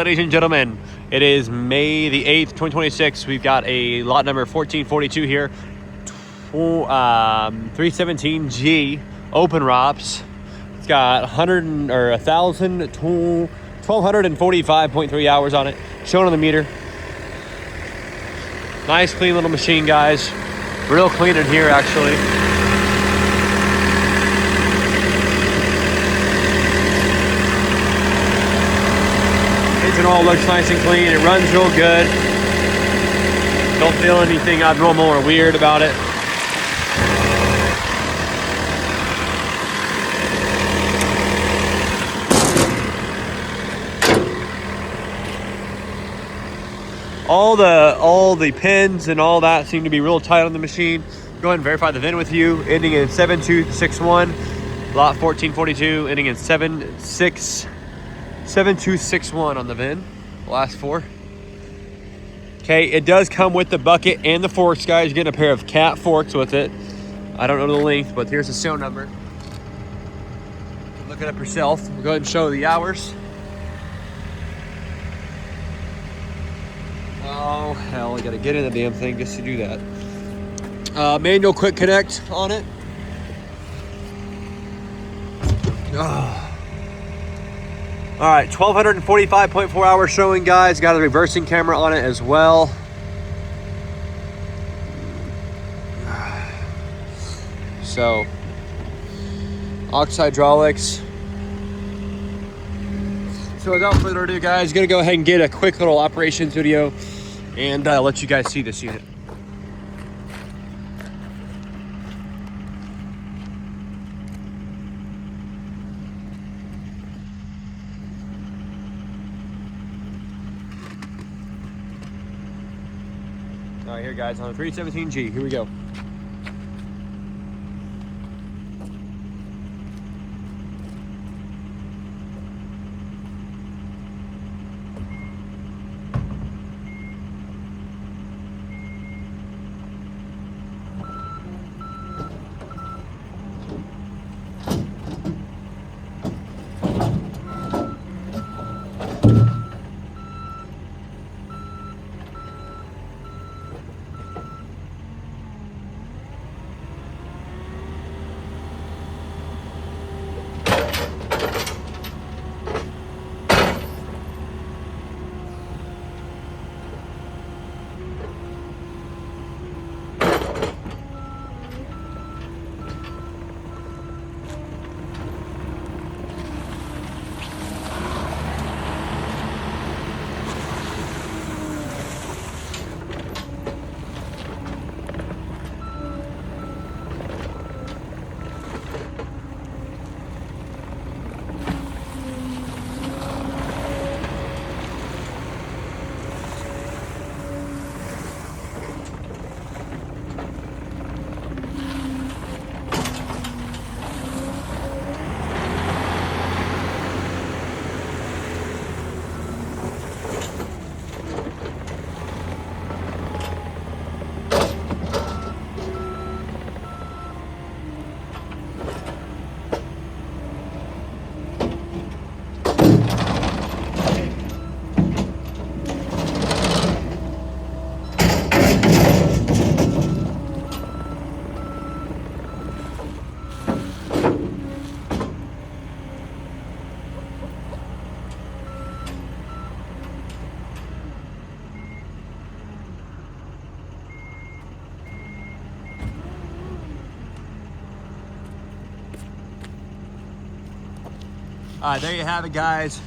Ladies and gentlemen, it is May the 8th, 2026. We've got a lot number 1442 here. 317G open ROPS. It's got 1,245.3 hours on it, shown on the meter. Nice, clean little machine, guys. Real clean in here, actually. Engine oil looks nice and clean. It runs real good. Don't feel anything abnormal or weird about it. All the pins and all that seem to be real tight on the machine. Go ahead and verify the VIN with you, ending in 7261, lot 1442, ending in 7261 on the VIN, last four. Okay, it does come with the bucket and the forks, guys. You're getting a pair of cat forks with it. I don't know the length, but here's the serial number. Look it up yourself. We'll go ahead and show the hours. Oh, hell, I gotta get in the damn thing just to do that. Manual quick connect on it. Oh. All right, 1,245.4 hours showing, guys. Got a reversing camera on it as well. So, Ox hydraulics. So without further ado, guys, gonna go ahead and get a quick little operations video and let you guys see this unit. All right, here, guys, on the 317G. Here we go. All right, there you have it, guys.